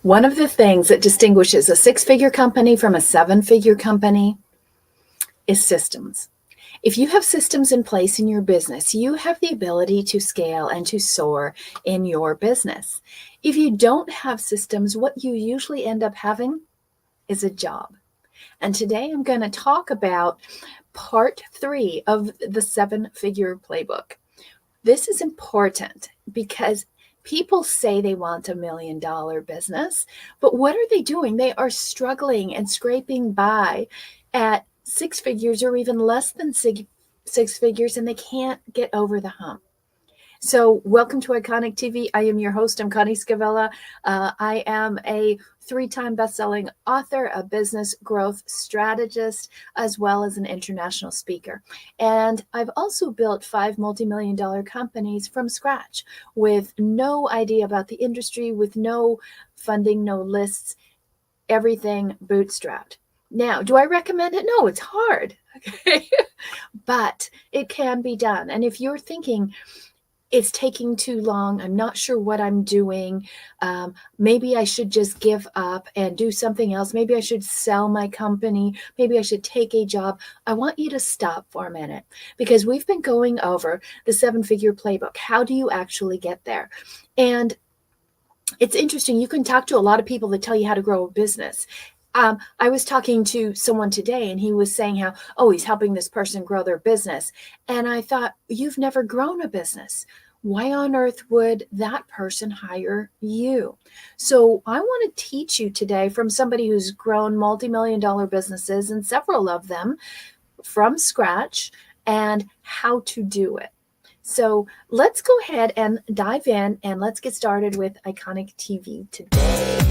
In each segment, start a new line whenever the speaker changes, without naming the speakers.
One of the things that distinguishes a six-figure company from a seven-figure company is systems. If you have systems in place in your business, you have the ability to scale and to soar in your business. If you don't have systems, what you usually end up having is a job. And today I'm going to talk about part 3 of the seven-figure playbook. This is important because people say they want $1 million business, but what are they doing? They are struggling and scraping by at six figures or even less than six figures, and they can't get over the hump. So welcome to Iconic TV. I am your host. I'm Connie Scavella. I am a 3-time best-selling author, a business growth strategist, as well as an international speaker. And I've also built 5 multi-million-dollar companies from scratch with no idea about the industry, with no funding, no lists, everything bootstrapped. Now, do I recommend it? No, it's hard. Okay. But it can be done. And if you're thinking, it's taking too long, I'm not sure what I'm doing, maybe I should just give up and do something else, maybe I should sell my company, maybe I should take a job, I want you to stop for a minute, because we've been going over the 7-figure playbook. How do you actually get there? And it's interesting. You can talk to a lot of people that tell you how to grow a business. I was talking to someone today, and he was saying how, he's helping this person grow their business. And I thought, you've never grown a business. Why on earth would that person hire you? So I want to teach you today from somebody who's grown multi-million-dollar businesses, and several of them from scratch, and how to do it. So let's go ahead and dive in, and let's get started with Iconic TV today.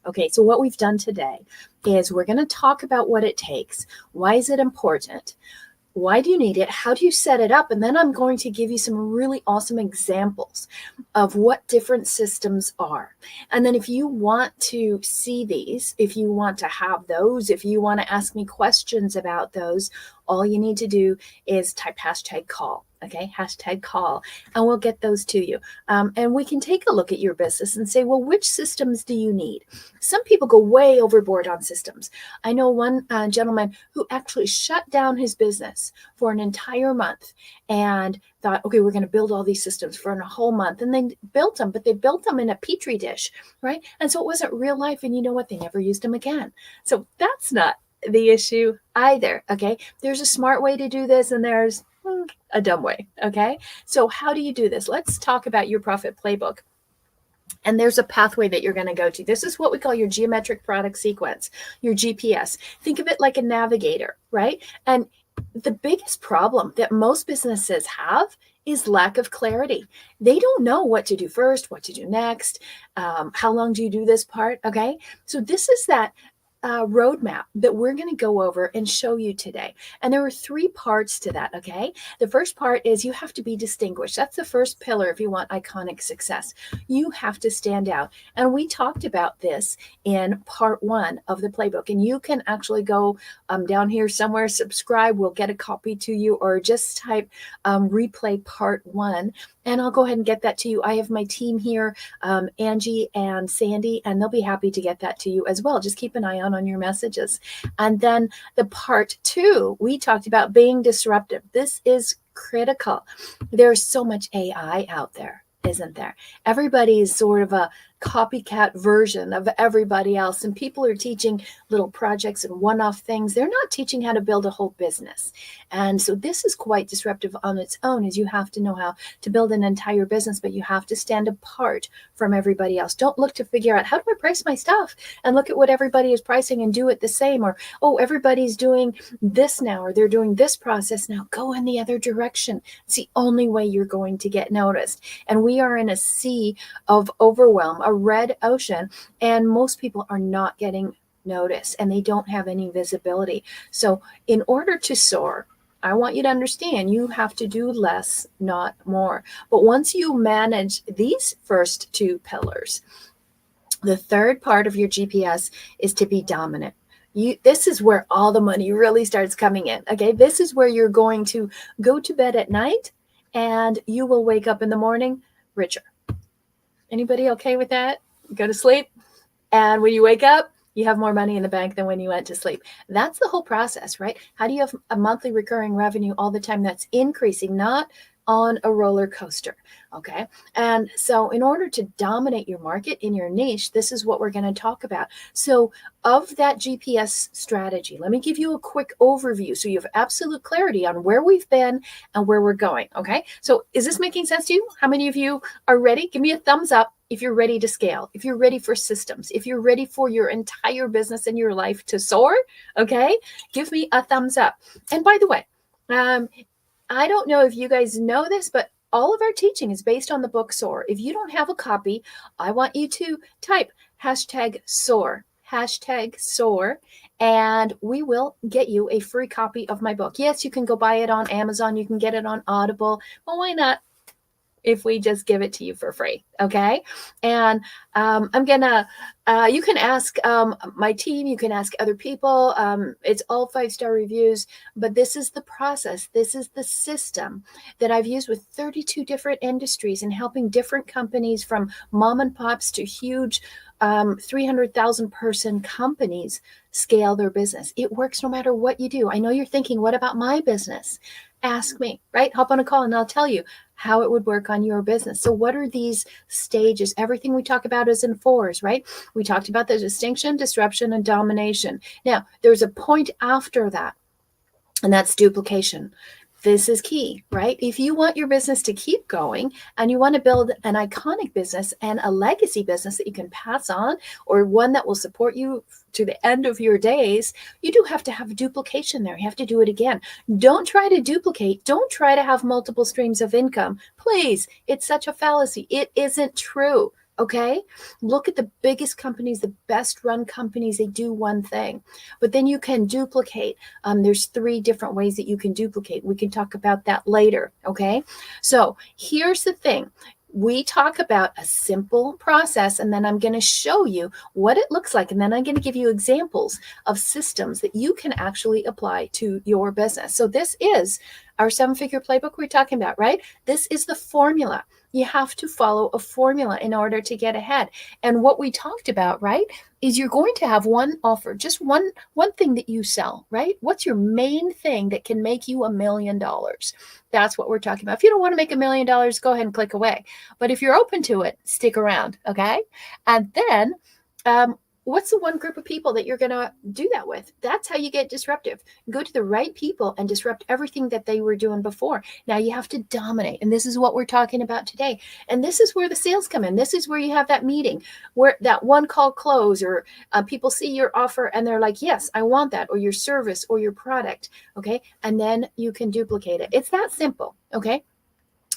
Okay, so what we've done today is we're going to talk about what it takes. Why is it important? Why do you need it? How do you set it up? And then I'm going to give you some really awesome examples of what different systems are. And then if you want to see these, if you want to have those, if you want to ask me questions about those, all you need to do is type #call. Okay, #call, and we'll get those to you. And we can take a look at your business and say, well, which systems do you need? Some people go way overboard on systems. I know one gentleman who actually shut down his business for an entire month and thought, okay, we're going to build all these systems for a whole month. And they built them, but they built them in a petri dish, right? And so it wasn't real life. And you know what? They never used them again. So that's not the issue either. Okay, there's a smart way to do this, and there's a dumb way. Okay, so how do you do this? Let's talk about your profit playbook. And there's a pathway that you're going to go to. This is what we call your geometric product sequence, your GPS. Think of it like a navigator, right? And the biggest problem that most businesses have is lack of clarity. They don't know what to do first, what to do next. How long do you do this part? Okay, so this is that roadmap that we're going to go over and show you today. And there are 3 parts to that, okay? The first part is you have to be distinguished. That's the first pillar if you want iconic success. You have to stand out. And we talked about this in part 1 of the playbook. And you can actually go down here somewhere, subscribe, we'll get a copy to you, or just type replay part 1. And I'll go ahead and get that to you. I have my team here, Angie and Sandy, and they'll be happy to get that to you as well. Just keep an eye on your messages. And then the part 2, we talked about being disruptive. This is critical. There's so much AI out there, isn't there? Everybody's sort of a copycat version of everybody else, and people are teaching little projects and one-off things. They're not teaching how to build a whole business. And so this is quite disruptive on its own, is you have to know how to build an entire business, but you have to stand apart from everybody else. Don't look to figure out, how do I price my stuff, and look at what everybody is pricing and do it the same, or everybody's doing this now, or they're doing this process now. Go in the other direction. It's the only way you're going to get noticed. And we are in a sea of overwhelm, a red ocean, and most people are not getting noticed, and they don't have any visibility. So in order to soar, I want you to understand you have to do less, not more. But once you manage these first 2 pillars, the third part of your GPS is to be dominant. This is where all the money really starts coming in. Okay. This is where you're going to go to bed at night and you will wake up in the morning richer. Anybody okay with that? Go to sleep, and when you wake up, you have more money in the bank than when you went to sleep. That's the whole process, right? How do you have a monthly recurring revenue all the time that's increasing, not on a roller coaster? Okay. And so, in order to dominate your market in your niche, this is what we're going to talk about. So, of that GPS strategy, let me give you a quick overview so you have absolute clarity on where we've been and where we're going. Okay. So, is this making sense to you? How many of you are ready? Give me a thumbs up if you're ready to scale, if you're ready for systems, if you're ready for your entire business and your life to soar. Okay. Give me a thumbs up. And by the way, I don't know if you guys know this, but all of our teaching is based on the book Soar. If you don't have a copy, I want you to type #SOAR, #SOAR, and we will get you a free copy of my book. Yes, you can go buy it on Amazon. You can get it on Audible. Well, why not if we just give it to you for free? Okay. And I'm gonna, you can ask my team, you can ask other people. It's all 5-star reviews, but this is the process. This is the system that I've used with 32 different industries and helping different companies from mom and pops to huge 300,000 person companies scale their business. It works no matter what you do. I know you're thinking, what about my business? Ask me, right? Hop on a call and I'll tell you how it would work on your business. So what are these stages? Everything we talk about is in 4s, right? We talked about the distinction, disruption, and domination. Now, there's a point after that, and that's duplication. This is key, right? If you want your business to keep going and you want to build an iconic business and a legacy business that you can pass on, or one that will support you to the end of your days, you do have to have duplication there. You have to do it again. Don't try to duplicate. Don't try to have multiple streams of income. Please, it's such a fallacy. It isn't true. Okay. Look at the biggest companies, the best run companies, they do one thing, but then you can duplicate. There's 3 different ways that you can duplicate. We can talk about that later. Okay. So here's the thing. We talk about a simple process, and then I'm going to show you what it looks like. And then I'm going to give you examples of systems that you can actually apply to your business. So this is our 7-figure playbook we're talking about, right? This is the formula. You have to follow a formula in order to get ahead. And what we talked about, right, is you're going to have one offer, just one thing that you sell, right? What's your main thing that can make you $1 million? That's what we're talking about. If you don't want to make $1 million, go ahead and click away. But if you're open to it, stick around, okay? And then what's the one group of people that you're going to do that with? That's how you get disruptive. Go to the right people and disrupt everything that they were doing before. Now you have to dominate. And this is what we're talking about today. And this is where the sales come in. This is where you have that meeting, where that one call close, or people see your offer and they're like, yes, I want that, or your service or your product. Okay. And then you can duplicate it. It's that simple. Okay.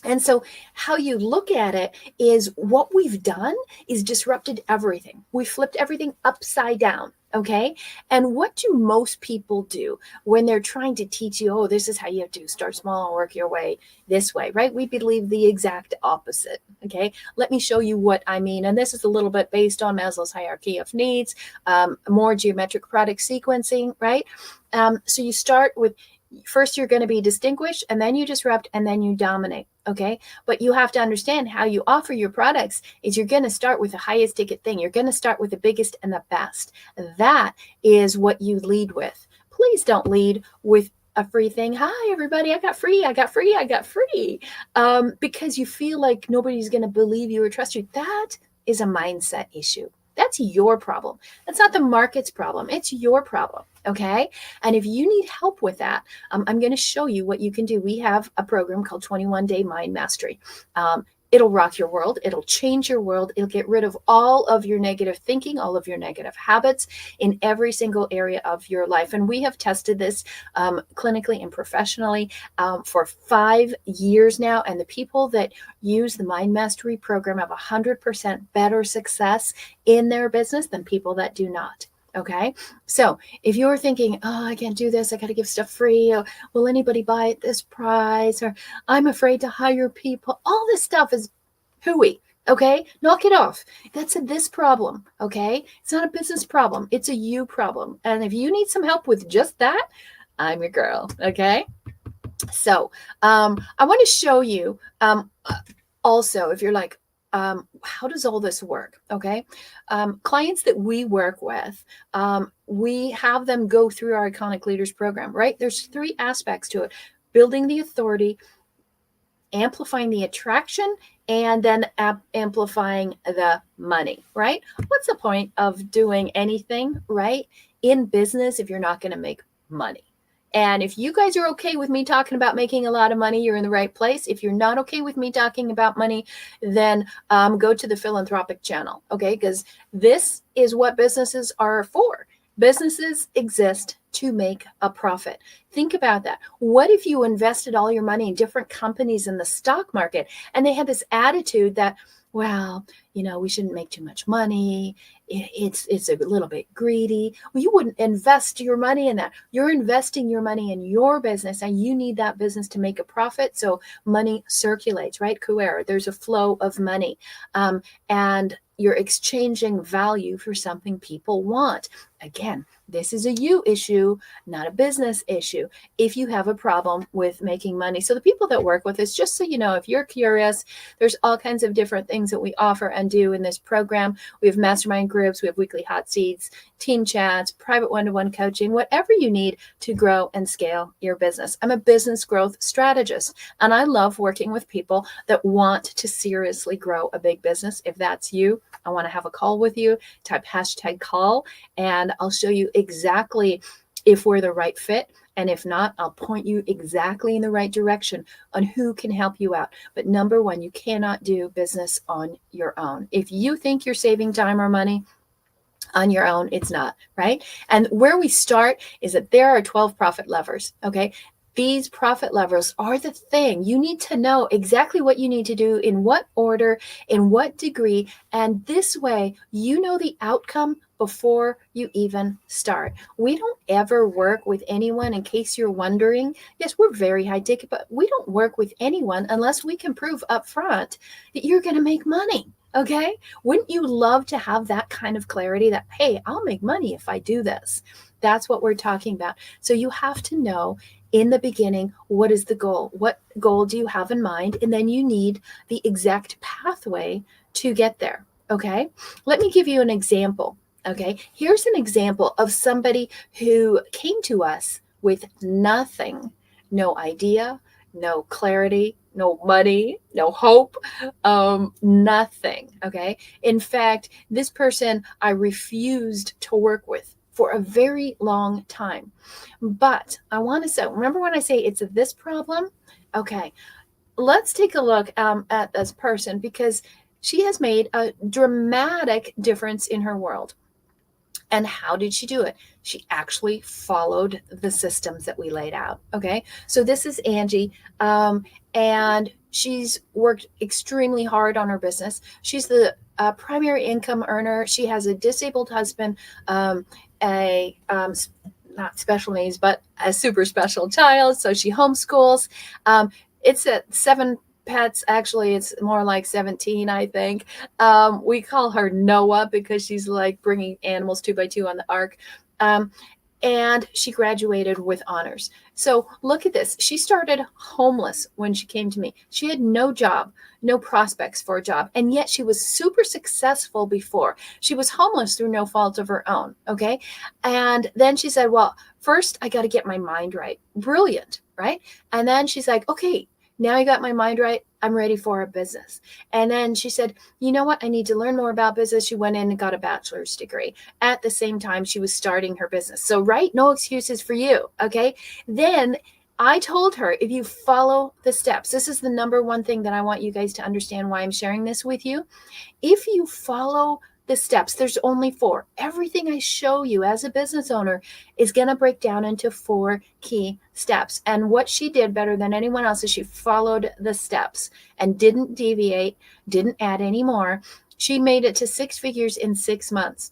And so how you look at it is what we've done is disrupted everything. We flipped everything upside down. Okay. And what do most people do when they're trying to teach you, oh, this is how you have to start small and work your way this way, right? We believe the exact opposite. Okay. Let me show you what I mean. And this is a little bit based on Maslow's hierarchy of needs, more geometric product sequencing, right? So you start with, first, you're going to be distinguished, and then you disrupt, and then you dominate. Okay. But you have to understand how you offer your products is you're going to start with the highest ticket thing. You're going to start with the biggest and the best. That is what you lead with. Please don't lead with a free thing. Hi, everybody. I got free. Because you feel like nobody's going to believe you or trust you. That is a mindset issue. That's your problem. That's not the market's problem. It's your problem. Okay. And if you need help with that, I'm going to show you what you can do. We have a program called 21 Day Mind Mastery. It'll rock your world. It'll change your world. It'll get rid of all of your negative thinking, all of your negative habits in every single area of your life. And we have tested this clinically and professionally for 5 years now. And the people that use the Mind Mastery program have 100% better success in their business than people that do not. Okay. So if you're thinking, oh, I can't do this, I got to give stuff free. Or, will anybody buy at this price? Or I'm afraid to hire people. All this stuff is hooey. Okay, knock it off. That's a this problem. Okay, it's not a business problem, it's a you problem. And if you need some help with just that, I'm your girl. Okay, so I want to show you also, if you're like, how does all this work? Okay, clients that we work with, we have them go through our Iconic Leaders program, right? There's 3 aspects to it: building the authority, amplifying the attraction, and then amplifying the money, right? What's the point of doing anything, right, in business if you're not going to make money? And if you guys are okay with me talking about making a lot of money, you're in the right place. If you're not okay with me talking about money, then go to the philanthropic channel, okay? Because this is what businesses are for. Businesses exist to make a profit. Think about that. What if you invested all your money in different companies in the stock market and they had this attitude that, well, we shouldn't make too much money. It's a little bit greedy. Well, you wouldn't invest your money in that. You're investing your money in your business, and you need that business to make a profit. So money circulates, right? Kuer, there's a flow of money. And you're exchanging value for something people want. Again, this is a you issue, not a business issue, if you have a problem with making money. So the people that work with us, just so you know, if you're curious, there's all kinds of different things that we offer and do in this program. We have mastermind groups, we have weekly hot seats, team chats, private one-to-one coaching, whatever you need to grow and scale your business. I'm a business growth strategist, and I love working with people that want to seriously grow a big business. If that's you, I want to have a call with you. Type #call, and I'll show you exactly if we're the right fit. And if not, I'll point you exactly in the right direction on who can help you out. But number one, you cannot do business on your own. If you think you're saving time or money on your own, it's not, right? And where we start is that there are 12 profit levers, okay? These profit levers are the thing. You need to know exactly what you need to do, in what order, in what degree, and this way you know the outcome before you even start. We don't ever work with anyone, in case you're wondering. Yes, we're very high ticket, but we don't work with anyone unless we can prove up front that you're going to make money. Okay? Wouldn't you love to have that kind of clarity that, hey, I'll make money if I do this? That's what we're talking about. So you have to know in the beginning, what is the goal? What goal do you have in mind? And then you need the exact pathway to get there. Okay? Let me give you an example. Okay? Here's an example of somebody who came to us with nothing, no idea, no clarity, no money, no hope, nothing. Okay. In fact, this person I refused to work with for a very long time. But I want to say, remember when I say it's this problem? Okay. Let's take a look at this person, because she has made a dramatic difference in her world. And how did she do it? She actually followed the systems that we laid out. Okay. So this is Angie. And she's worked extremely hard on her business. She's the primary income earner. She has a disabled husband, not special needs, but a super special child. So she homeschools. It's at 7 pets. Actually, it's more like 17, I think. We call her Noah because she's like bringing animals 2 by 2 on the ark. And she graduated with honors. So look at this. She started homeless when she came to me. She had no job, no prospects for a job. And yet she was super successful before. She was homeless through no fault of her own. Okay. And then she said, well, first I got to get my mind right. Brilliant. Right. And then she's like, okay, now I got my mind right. I'm ready for a business. And then she said, you know what? I need to learn more about business. She went in and got a bachelor's degree. At the same time, she was starting her business. So, right? No excuses for you. Okay. Then I told her, if you follow the steps, this is the number one thing that I want you guys to understand why I'm sharing this with you. If you follow the steps, there's only 4. Everything I show you as a business owner is going to break down into 4 key steps. And what she did better than anyone else is she followed the steps and didn't deviate, didn't add any more. She made it to 6 figures in 6 months.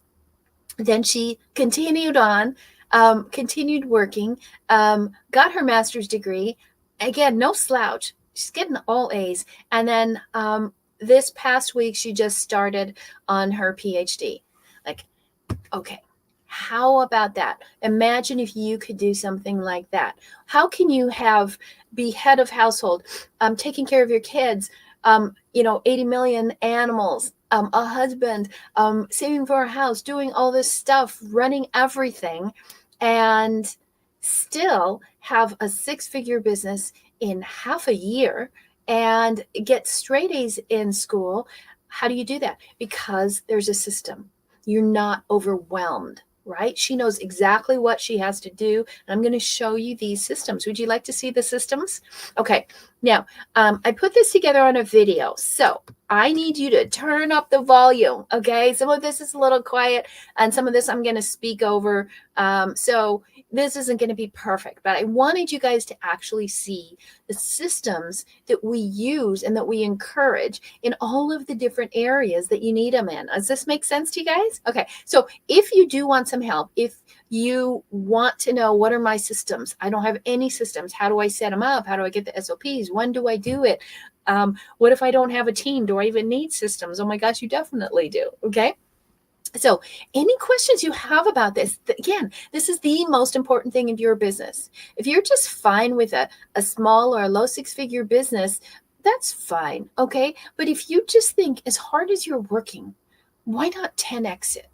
Then she continued on, continued working, got her master's degree. Again, no slouch. She's getting all A's. And then this past week, she just started on her PhD. Like, okay, how about that? Imagine if you could do something like that. How can you be head of household, taking care of your kids, 80 million animals, a husband, saving for a house, doing all this stuff, running everything, and still have a six-figure business in half a year and get straight A's in school? How do you do that? Because there's a system. You're not overwhelmed, right? She knows exactly what she has to do. And I'm going to show you these systems. Would you like to see the systems? Okay. Now, I put this together on a video. So I need you to turn up the volume. Okay. Some of this is a little quiet and some of this I'm going to speak over. So this isn't going to be perfect, but I wanted you guys to actually see the systems that we use and that we encourage in all of the different areas that you need them in. Does this make sense to you guys? Okay. So if you do want some help, if you want to know what are my systems, I don't have any systems. How do I set them up? How do I get the SOPs? When do I do it? What if I don't have a team? Do I even need systems? Oh my gosh, you definitely do. Okay. So any questions you have about this, again, this is the most important thing in your business. If you're just fine with a small or a low six-figure business, that's fine, okay? But if you just think as hard as you're working, why not 10x it?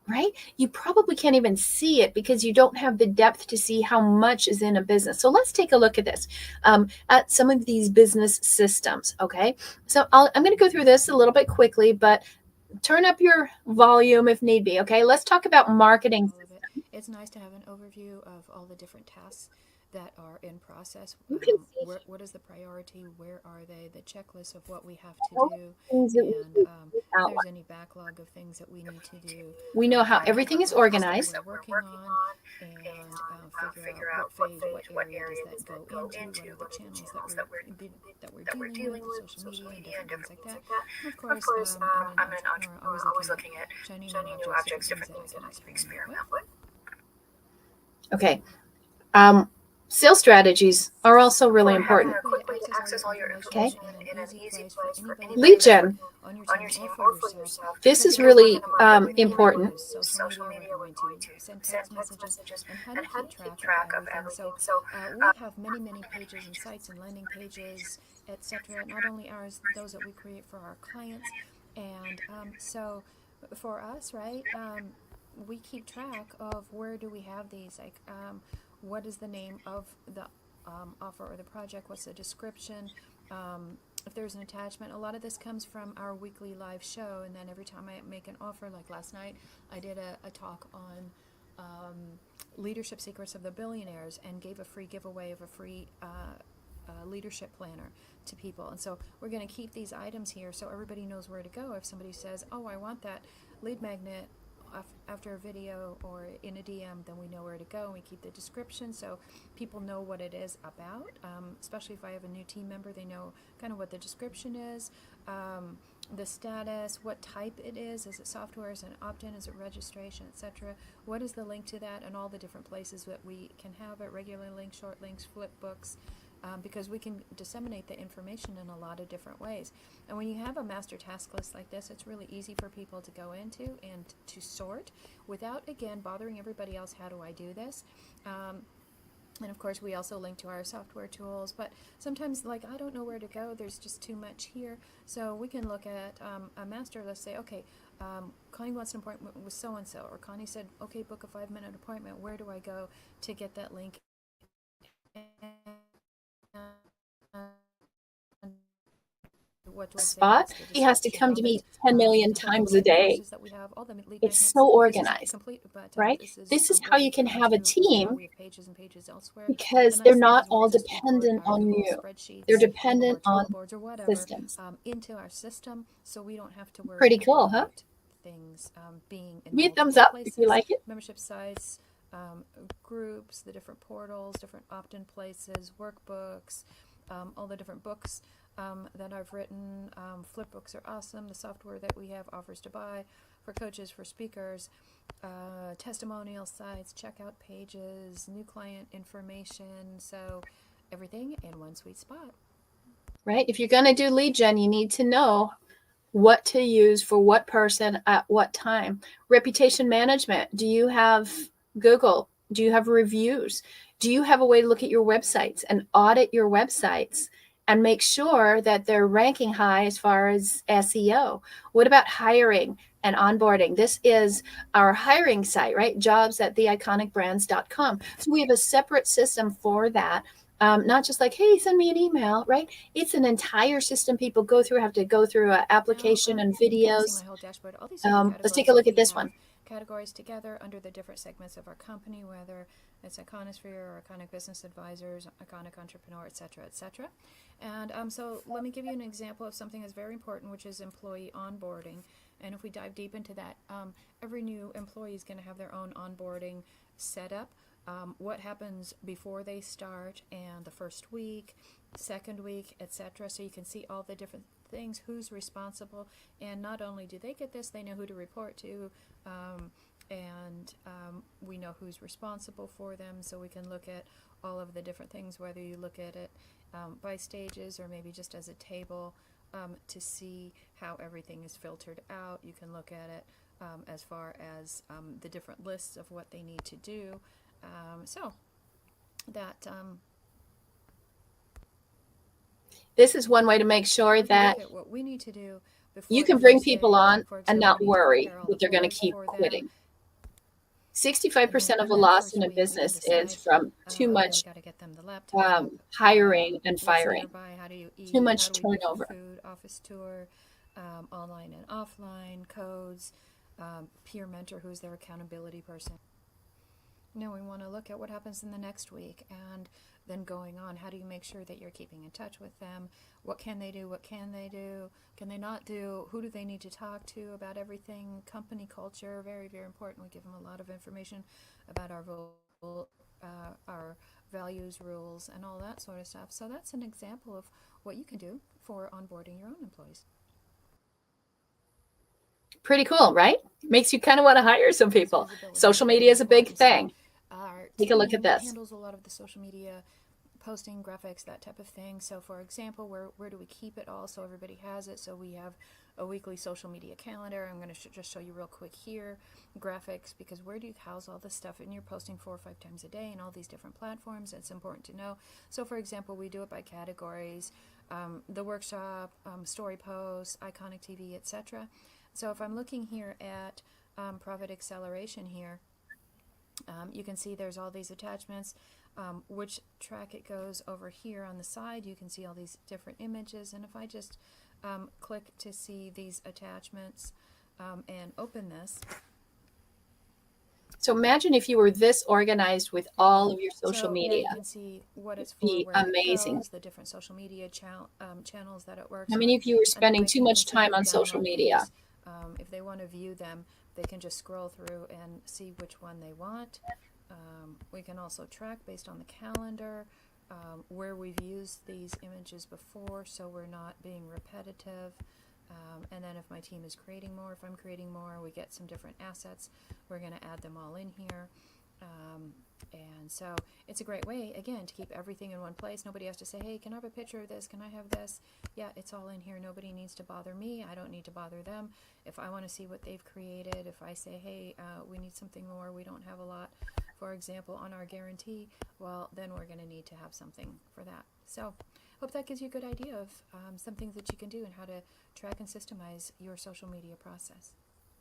Right? You probably can't even see it because you don't have the depth to see how much is in a business. So let's take a look at this, at some of these business systems. Okay. So I'm going to go through this a little bit quickly, but turn up your volume if need be. Okay. Let's talk about marketing.
It's nice to have an overview of all the different tasks that are in process.
You can see
What is the priority? Where are they? The checklist of what we have to
all
do,
the things that we
and
do
if there's
outline.
any backlog of things that we need to do.
We know how
We know
everything
what
is
projects that
organized.
we're working on, and figure out what phase, what area does that go into, what are the channels that we're dealing with, the social media and different things like that. And of course, I'm an entrepreneur, always looking at shiny new objects, different things that I can experiment with.
Okay. Sales strategies are also really important.
Quick way to access all your
Okay.
information in an easy place for anybody
Lead
to
gen.
on your team or for yourself.
This is
Because
really
we're going to
important.
use social media, we're going to send text messages, and how do you keep track of everything? So we have many pages and sites and landing pages, etc. Not only ours, those that we create for our clients, and so for us, right? We keep track of where do we have these, like what is the name of the offer or the project, what's the description, if there's an attachment. A lot of this comes from our weekly live show, and then every time I make an offer, like last night I did a talk on leadership secrets of the billionaires and gave a free giveaway of a free leadership planner to people. And so we're going to keep these items here so everybody knows where to go. If somebody says, oh, I want that lead magnet after a video or in a DM, then we know where to go, and we keep the description so people know what it is about. Especially if I have a new team member, they know kind of what the description is, the status, what type it is it software, is it opt-in, is it registration, etc. What is the link to that, and all the different places that we can have it, regular links, short links, flip books, because we can disseminate the information in a lot of different ways. And when you have a master task list like this, it's really easy for people to go into and to sort without, again, bothering everybody else. How do I do this? And of course, we also link to our software tools, but sometimes, like, I don't know where to go, there's just too much here. So we can look at a master list, say, okay, Connie wants an appointment with so-and-so, or Connie said, okay, book a 5-minute appointment. Where do I go to get that link?
Spot. He has to come to me 10 million times a day. It's so organized, right? This is how you can have a team because they're not all dependent on you. They're dependent on systems.
Into our system, so we don't have to worry
Pretty cool, huh?
about things being in
Give me a thumbs
multiple
up if
places.
you like it.
Membership sites, groups, the different portals, different opt-in places, workbooks, all the different books that I've written. Flip books are awesome. The software that we have offers to buy for coaches, for speakers, testimonial sites, checkout pages, new client information. So everything in one sweet spot.
right? If you're going to do lead gen, you need to know what to use for what person at what time. Reputation management. Do you have Google? Do you have reviews? Do you have a way to look at your websites and audit your websites and make sure that they're ranking high as far as SEO? What about hiring and onboarding? This is our hiring site, right? Jobs at theiconicbrands.com. So we have a separate system for that. Not just like, hey, send me an email, right? It's an entire system people have to go through an application and
You can see
videos.
my whole dashboard. All these different
Let's
categories.
take a look
If
at
we
this
have
one.
categories together under the different segments of our company, whether it's Iconosphere or Iconic Business Advisors, Iconic Entrepreneur, etc., etc. And so let me give you an example of something that's very important, which is employee onboarding. And if we dive deep into that, every new employee is going to have their own onboarding setup. What happens before they start and the first week, second week, etc. So you can see all the different things, who's responsible, and not only do they get this, they know who to report to, and we know who's responsible for them, so we can look at all of the different things, whether you look at it by stages or maybe just as a table, to see how everything is filtered out. You can look at it as far as the different lists of what they need to do. So that
this is one way to make sure that
what we need to do
you can bring people on and not worry that they're going to keep quitting. 65% of the loss in a business is from too much hiring and firing, too much turnover.
Food, office tour, online and offline, codes, peer mentor, who's their accountability person. Now we want to look at what happens in the next week, and then going on, how do you make sure that you're keeping in touch with them? What can they do? What can they do? Can they not do? Who do they need to talk to about everything? Company culture, very, very important. We give them a lot of information about our values, rules, and all that sort of stuff. So that's an example of what you can do for onboarding your own employees.
Pretty cool, right? Makes you kind of want to hire some people. Social media is a big thing. Take a look at this.
Handles a lot of the social media posting, graphics, that type of thing. So for example, where do we keep it all so everybody has it? So we have a weekly social media calendar. I'm going to just show you real quick here. Graphics, because where do you house all this stuff? And you're posting 4 or 5 times a day in all these different platforms. It's important to know. So for example, we do it by categories, the workshop, story posts, iconic TV, etc. So if I'm looking here at profit acceleration here, you can see there's all these attachments, which track it goes over here on the side. You can see all these different images, and if I just click to see these attachments and open this.
So imagine if you were this organized with all of your social media.
You can see what it's for,
be
where
amazing.
It goes, the different social media channels that it works.
How many of you are spending too much time on social media?
If they want to view them, they can just scroll through and see which one they want. We can also track based on the calendar where we've used these images before, so we're not being repetitive. And then if my team is creating more, if I'm creating more, we get some different assets. We're going to add them all in here. And so it's a great way, again, to keep everything in one place. Nobody has to say, hey, can I have a picture of this? Can I have this? Yeah, it's all in here. Nobody needs to bother me. I don't need to bother them. If I want to see what they've created, if I say, hey, we need something more, we don't have a lot, for example, on our guarantee, well, then we're going to need to have something for that. So hope that gives you a good idea of some things that you can do and how to track and systemize your social media process.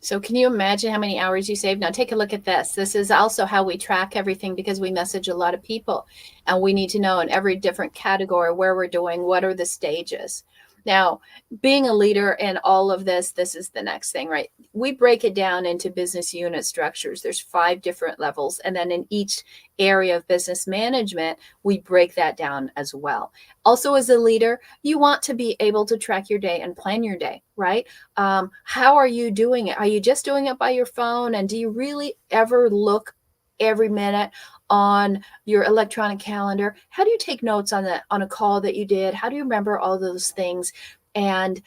So can you imagine how many hours you save? Now take a look at this. This is also how we track everything, because we message a lot of people and we need to know in every different category where we're doing, what are the stages. Now, being a leader in all of this is the next thing, right? We break it down into business unit structures. There's 5 different levels. And then in each area of business management, we break that down as well. Also, as a leader, you want to be able to track your day and plan your day, right? How are you doing it? Are you just doing it by your phone? And do you really ever look every minute on your electronic calendar? How do you take notes on a call that you did? How do you remember all those things? And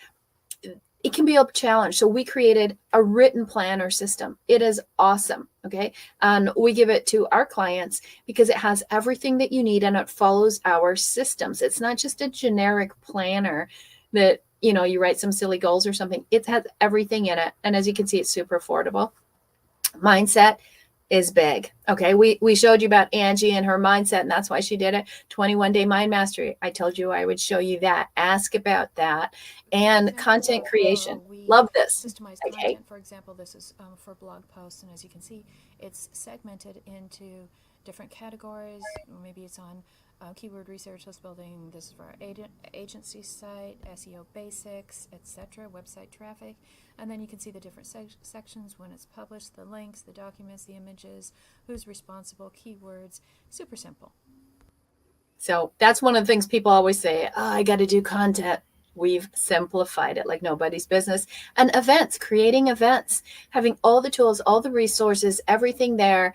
it can be a challenge. So we created a written planner system. It is awesome. Okay. And we give it to our clients because it has everything that you need and it follows our systems. It's not just a generic planner that, you write some silly goals or something. It has everything in it. And as you can see, it's super affordable. Mindset is big. Okay. We showed you about Angie and her mindset, and that's why she did it. 21-day mind mastery. I told you I would show you that. Ask about that. And content creation. Love this.
Systemized content, for example, this is for blog posts, and as you can see, it's segmented into different categories. Maybe it's on keyword research, list building. This is for our agency site, SEO basics, etc., website traffic. And then you can see the different sections, when it's published, the links, the documents, the images, who's responsible, keywords. Super simple.
So that's one of the things people always say, I got to do content. We've simplified it like nobody's business. And events, creating events, having all the tools, all the resources, everything there.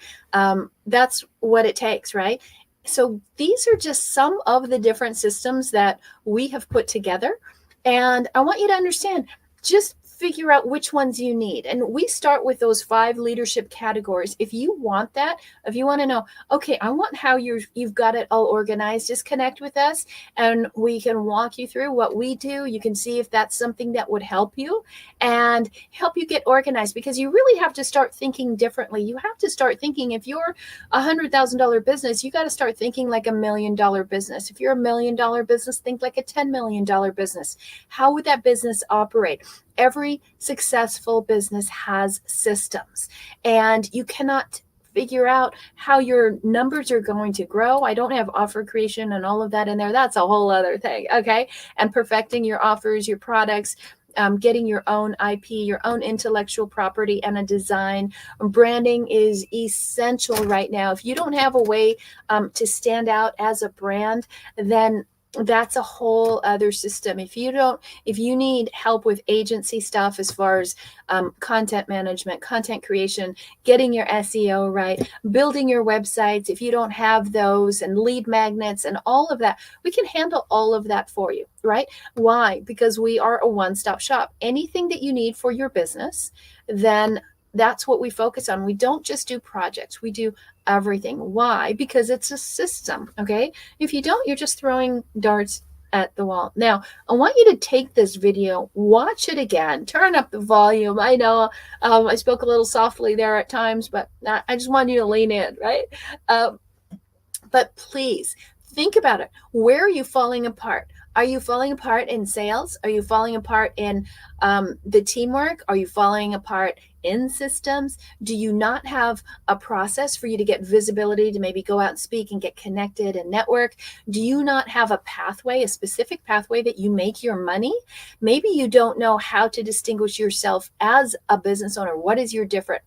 That's what it takes, right? So these are just some of the different systems that we have put together. And I want you to understand, just figure out which ones you need. And we start with those 5 leadership categories. If you want that, if you want to know, okay, I want how you've got it all organized, just connect with us and we can walk you through what we do. You can see if that's something that would help you and help you get organized, because you really have to start thinking differently. You have to start thinking, if you're $100,000 business, you got to start thinking like $1 million business. If you're $1 million business, think like a $10 million business. How would that business operate? Every successful business has systems, and you cannot figure out how your numbers are going to grow. I don't have offer creation and all of that in there. That's a whole other thing. Okay. And perfecting your offers, your products, getting your own IP, your own intellectual property, and a design. Branding is essential right now. If you don't have a way to stand out as a brand, then that's a whole other system. If you need help with agency stuff, as far as content management, content creation, getting your SEO right, building your websites, if you don't have those, and lead magnets and all of that, we can handle all of that for you, right? Why? Because we are a one-stop shop. Anything that you need for your business, then that's what we focus on. We don't just do projects. We do everything. Why? Because it's a system. Okay. If you don't, you're just throwing darts at the wall. Now, I want you to take this video, watch it again, turn up the volume. I know I spoke a little softly there at times, but I just want you to lean in, right? But please think about it. Where are you falling apart? Are you falling apart in sales? Are you falling apart in the teamwork? Are you falling apart in systems? Do you not have a process for you to get visibility, to maybe go out and speak and get connected and network? Do you not have a pathway, a specific pathway that you make your money? Maybe you don't know how to distinguish yourself as a business owner. What is your different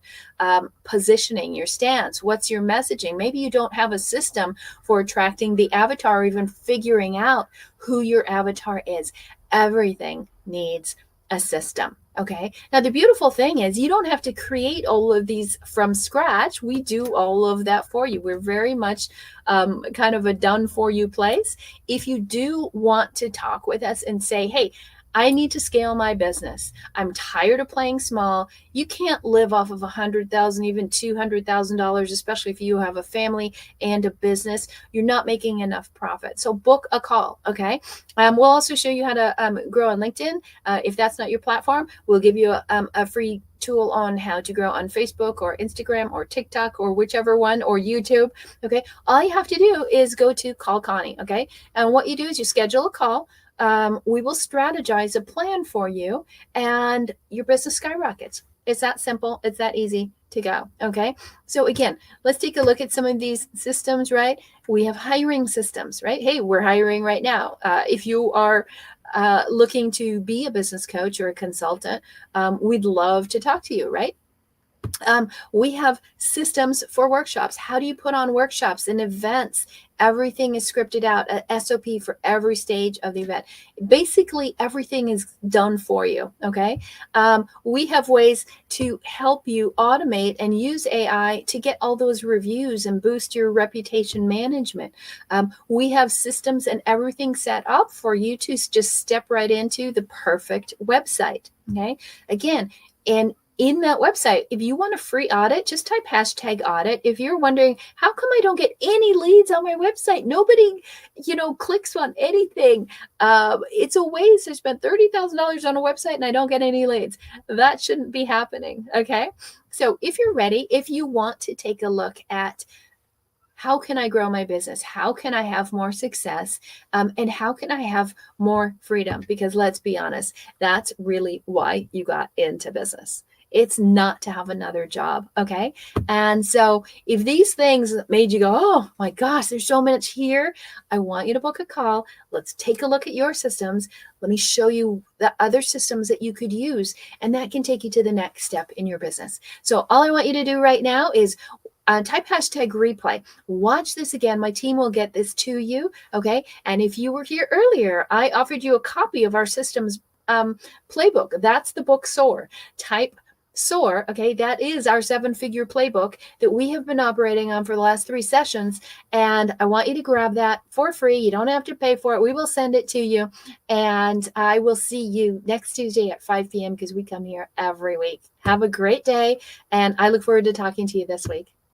positioning, your stance? What's your messaging? Maybe you don't have a system for attracting the avatar, or even figuring out who your avatar is. Everything needs a system. Okay. Now, the beautiful thing is you don't have to create all of these from scratch. We do all of that for you. We're very much kind of a done for you place. If you do want to talk with us and say, hey, I need to scale my business. I'm tired of playing small. You can't live off of $100,000, even $200,000, especially if you have a family and a business. You're not making enough profit. So book a call. Okay. We'll also show you how to grow on LinkedIn. If that's not your platform, we'll give you a free tool on how to grow on Facebook or Instagram or TikTok or whichever one, or YouTube. Okay. All you have to do is go to Call Connie. Okay. And what you do is you schedule a call. We will strategize a plan for you, and your business skyrockets. It's that simple. It's that easy to go. Okay. So again, let's take a look at some of these systems, right? We have hiring systems, right? Hey, we're hiring right now. If you are looking to be a business coach or a consultant, we'd love to talk to you, right? We have systems for workshops. How do you put on workshops and events? Everything is scripted out, a SOP for every stage of the event. Basically, everything is done for you, okay? We have ways to help you automate and use AI to get all those reviews and boost your reputation management. We have systems and everything set up for you to just step right into the perfect website, okay? Again, and in that website, if you want a free audit, just type hashtag audit. If you're wondering, how come I don't get any leads on my website? Nobody, clicks on anything. It's a waste. I spent $30,000 on a website and I don't get any leads. That shouldn't be happening. Okay. So if you're ready, if you want to take a look at how can I grow my business? How can I have more success? And how can I have more freedom? Because let's be honest, that's really why you got into business. It's not to have another job, okay? And so if these things made you go, oh my gosh, there's so much here, I want you to book a call. Let's take a look at your systems. Let me show you the other systems that you could use, and that can take you to the next step in your business. So all I want you to do right now is type hashtag replay. Watch this again. My team will get this to you, okay? And if you were here earlier, I offered you a copy of our systems playbook. That's the book SOAR. Type SOAR, okay, that is our 7-figure playbook that we have been operating on for the last 3 sessions. And I want you to grab that for free. You don't have to pay for it. We will send it to you. And I will see you next Tuesday at 5 p.m. because we come here every week. Have a great day. And I look forward to talking to you this week.